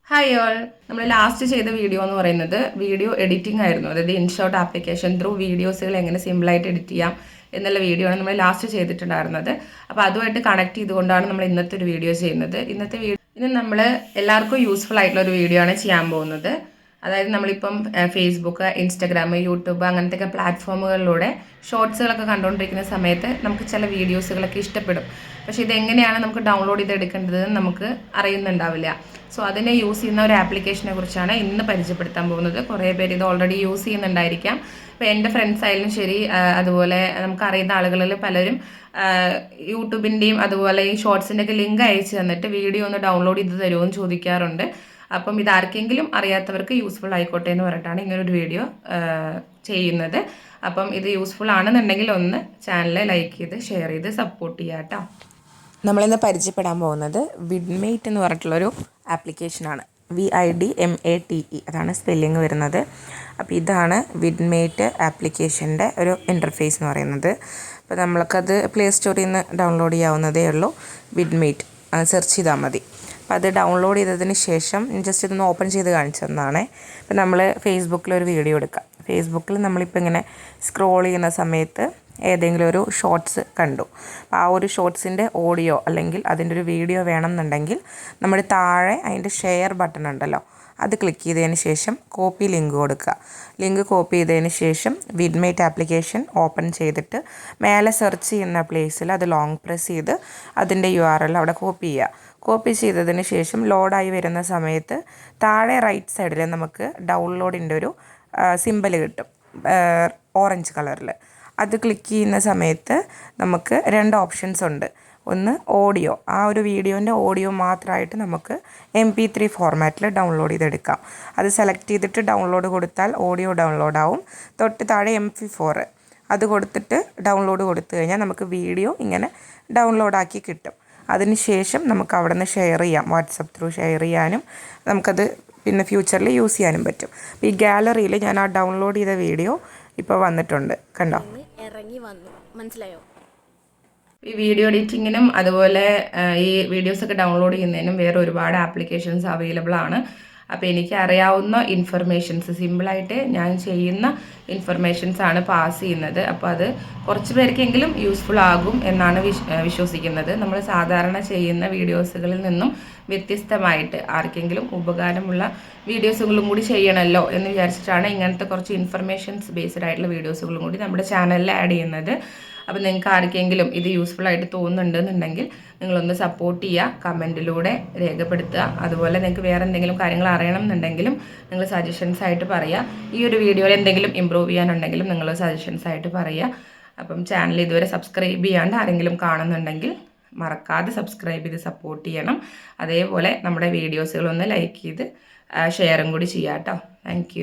Hi all. നമ്മൾ last ചെയ്ത video എന്ന് പറയുന്നത് വീഡിയോ എഡിറ്റിംഗ് ആയിരുന്നു. അതായത് ഇൻഷോട്ട് ആപ്ലിക്കേഷൻ ത്രൂ വീഡിയോസുകൾ എങ്ങനെ സിമ്പിളായിട്ട് എഡിറ്റ് ചെയ്യാം എന്നുള്ള വീഡിയോ ആണ് നമ്മൾ ലാസ്റ്റ് ചെയ്തിട്ടുണ്ടായിരുന്നത്. അപ്പോൾ അതുമായിട്ട് കണക്ട് ചെയ്തുകൊണ്ടാണ് നമ്മൾ ഇന്നത്തെ ഒരു വീഡിയോ ചെയ്യുന്നത്. ഇന്ന് നമ്മൾ എല്ലാവർക്കും യൂസ്ഫുൾ ആയിട്ടുള്ള ഒരു വീഡിയോ ആണ് ചെയ്യാൻ പോകുന്നത്. അതായത് നമ്മളിപ്പം ഫേസ്ബുക്ക്, ഇൻസ്റ്റഗ്രാം, യൂട്യൂബ് അങ്ങനത്തെയൊക്കെ പ്ലാറ്റ്ഫോമുകളിലൂടെ ഷോർട്സുകളൊക്കെ കണ്ടുകൊണ്ടിരിക്കുന്ന സമയത്ത് നമുക്ക് ചില വീഡിയോസുകളൊക്കെ ഇഷ്ടപ്പെടും. പക്ഷേ ഇതെങ്ങനെയാണ് നമുക്ക് ഡൗൺലോഡ് ചെയ്തെടുക്കേണ്ടതെന്ന് നമുക്ക് അറിയുന്നുണ്ടാവില്ല. സോ അതിനെ യൂസ് ചെയ്യുന്ന ഒരു ആപ്ലിക്കേഷനെ കുറിച്ചാണ് ഇന്ന് പരിചയപ്പെടുത്താൻ പോകുന്നത്. കുറേ പേര് ഇത് ഓൾറെഡി യൂസ് ചെയ്യുന്നുണ്ടായിരിക്കാം. ഇപ്പോൾ എൻ്റെ ഫ്രണ്ട്സ് ആയാലും ശരി, അതുപോലെ നമുക്കറിയുന്ന ആളുകളിൽ പലരും യൂട്യൂബിൻ്റെയും അതുപോലെ ഈ ഷോർട്സിൻ്റെ ഒക്കെ ലിങ്ക് അയച്ചു തന്നിട്ട് വീഡിയോ ഒന്ന് ഡൗൺലോഡ് ചെയ്ത് തരുമോ എന്ന് ചോദിക്കാറുണ്ട്. അപ്പം ഇതാർക്കെങ്കിലും അറിയാത്തവർക്ക് യൂസ്ഫുൾ ആയിക്കോട്ടെ എന്ന് പറഞ്ഞിട്ടാണ് ഇങ്ങനൊരു വീഡിയോ ചെയ്യുന്നത്. അപ്പം ഇത് യൂസ്ഫുൾ ആണെന്നുണ്ടെങ്കിൽ ഒന്ന് ചാനൽ ലൈക്ക് ചെയ്ത് ഷെയർ ചെയ്ത് സപ്പോർട്ട് ചെയ്യാം കേട്ടോ. നമ്മളിന്ന് പരിചയപ്പെടാൻ പോകുന്നത് വിഡ്മേറ്റ് എന്ന് പറഞ്ഞിട്ടുള്ളൊരു ആപ്ലിക്കേഷനാണ്. VIDMATE അതാണ് സ്പെല്ലിങ് വരുന്നത്. അപ്പോൾ ഇതാണ് വിഡ്മേറ്റ് ആപ്ലിക്കേഷൻ്റെ ഒരു ഇൻ്റർഫേസ് എന്ന് പറയുന്നത്. അപ്പോൾ നമ്മൾക്കത് പ്ലേ സ്റ്റോറിൽ നിന്ന് ഡൗൺലോഡ് ചെയ്യാവുന്നതേ ഉള്ളൂ. വിഡ്മേറ്റ് സെർച്ച് ചെയ്താൽ മതി. അപ്പോൾ അത് ഡൗൺലോഡ് ചെയ്തതിന് ശേഷം ജസ്റ്റ് ഇതൊന്ന് ഓപ്പൺ ചെയ്ത് കാണിച്ചു തന്നതാണേ. അപ്പോൾ നമ്മൾ ഫേസ്ബുക്കിലൊരു വീഡിയോ എടുക്കാം. ഫേസ്ബുക്കിൽ നമ്മളിപ്പോൾ ഇങ്ങനെ സ്ക്രോൾ ചെയ്യുന്ന സമയത്ത് ഏതെങ്കിലും ഒരു ഷോർട്സ് കണ്ടു. അപ്പോൾ ആ ഒരു ഷോർട്സിൻ്റെ ഓഡിയോ അല്ലെങ്കിൽ അതിൻ്റെ ഒരു വീഡിയോ വേണമെന്നുണ്ടെങ്കിൽ നമ്മൾ താഴെ അതിൻ്റെ ഷെയർ ബട്ടൺ ഉണ്ടല്ലോ, അത് ക്ലിക്ക് ചെയ്തതിന് ശേഷം കോപ്പി ലിങ്ക് കൊടുക്കുക. ലിങ്ക് കോപ്പി ചെയ്തതിന് ശേഷം വിഡ്മേറ്റ് ആപ്ലിക്കേഷൻ ഓപ്പൺ ചെയ്തിട്ട് മേലെ സെർച്ച് ചെയ്യുന്ന പ്ലേസിൽ അത് ലോങ് പ്രസ് ചെയ്ത് അതിൻ്റെ URL അവിടെ കോപ്പി ചെയ്യുക. കോപ്പി ചെയ്തതിന് ശേഷം ലോഡായി വരുന്ന സമയത്ത് താഴെ റൈറ്റ് സൈഡിൽ നമുക്ക് ഡൗൺലോഡിൻ്റെ ഒരു സിമ്പൽ കിട്ടും, ഓറഞ്ച് കളറിൽ. അത് ക്ലിക്ക് ചെയ്യുന്ന സമയത്ത് നമുക്ക് രണ്ട് ഓപ്ഷൻസ് ഉണ്ട്. ഒന്ന് ഓഡിയോ, ആ ഒരു വീഡിയോൻ്റെ ഓഡിയോ മാത്രമായിട്ട് നമുക്ക് MP3 ഫോർമാറ്റിൽ ഡൗൺലോഡ് ചെയ്തെടുക്കാം. അത് സെലക്ട് ചെയ്തിട്ട് ഡൗൺലോഡ് കൊടുത്താൽ ഓഡിയോ ഡൗൺലോഡ് ആവും. തൊട്ട് താഴെ MP4 അത് കൊടുത്തിട്ട് ഡൗൺലോഡ് കൊടുത്തു കഴിഞ്ഞാൽ നമുക്ക് വീഡിയോ ഇങ്ങനെ ഡൗൺലോഡാക്കി കിട്ടും. അതിന് ശേഷം നമുക്ക് അവിടെ നിന്ന് ഷെയർ ചെയ്യാം. വാട്സപ്പ് ത്രൂ ഷെയർ ചെയ്യാനും നമുക്കത് പിന്നെ ഫ്യൂച്ചറിൽ യൂസ് ചെയ്യാനും പറ്റും. ഈ ഗാലറിയിൽ ഞാൻ ആ ഡൗൺലോഡ് ചെയ്ത വീഡിയോ ഇപ്പോൾ വന്നിട്ടുണ്ട്, കണ്ടോ? ഇറങ്ങി വന്നു, മനസ്സിലായോ? ഈ വീഡിയോ എഡിറ്റിങ്ങിനും അതുപോലെ ഈ വീഡിയോസൊക്കെ ഡൗൺലോഡ് ചെയ്യുന്നതിനും വേറെ ഒരുപാട് ആപ്ലിക്കേഷൻസ് അവൈലബിൾ ആണ്. അപ്പോൾ എനിക്ക് അറിയാവുന്ന ഇൻഫർമേഷൻസ്, സിമ്പിളായിട്ട് ഞാൻ ചെയ്യുന്ന ഇൻഫർമേഷൻസ് ആണ് പാസ് ചെയ്യുന്നത്. അപ്പോൾ അത് കുറച്ച് പേർക്കെങ്കിലും യൂസ്ഫുൾ ആകും എന്നാണ് വിശ്വസിക്കുന്നത്. നമ്മൾ സാധാരണ ചെയ്യുന്ന വീഡിയോസുകളിൽ നിന്നും വ്യത്യസ്തമായിട്ട് ആർക്കെങ്കിലും ഉപകാരമുള്ള വീഡിയോസുകളും കൂടി ചെയ്യണമല്ലോ എന്ന് വിചാരിച്ചിട്ടാണ് ഇങ്ങനത്തെ കുറച്ച് ഇൻഫർമേഷൻസ് ബേസ്ഡ് ആയിട്ടുള്ള വീഡിയോസുകളും കൂടി നമ്മുടെ ചാനലിൽ ആഡ് ചെയ്യുന്നത്. അപ്പോൾ നിങ്ങൾക്ക് ആർക്കെങ്കിലും ഇത് യൂസ്ഫുൾ ആയിട്ട് തോന്നുന്നുണ്ടെന്നുണ്ടെങ്കിൽ നിങ്ങളൊന്ന് സപ്പോർട്ട് ചെയ്യുക, കമൻറ്റിലൂടെ രേഖപ്പെടുത്തുക. അതുപോലെ നിങ്ങൾക്ക് വേറെ എന്തെങ്കിലും കാര്യങ്ങൾ അറിയണം എന്നുണ്ടെങ്കിലും നിങ്ങൾ സജഷൻസ് ആയിട്ട് പറയുക. ഈ ഒരു വീഡിയോയിൽ എന്തെങ്കിലും ഇമ്പ്രൂവ് ചെയ്യാനുണ്ടെങ്കിലും നിങ്ങൾ സജഷൻസ് ആയിട്ട് പറയുക. അപ്പം ചാനൽ ഇതുവരെ സബ്സ്ക്രൈബ് ചെയ്യാണ്ട് ആരെങ്കിലും കാണുന്നുണ്ടെങ്കിൽ മറക്കാതെ സബ്സ്ക്രൈബ് ചെയ്ത് സപ്പോർട്ട് ചെയ്യണം. അതേപോലെ നമ്മുടെ വീഡിയോസുകളൊന്ന് ലൈക്ക് ചെയ്ത് ഷെയറും കൂടി ചെയ്യാം കേട്ടോ. താങ്ക്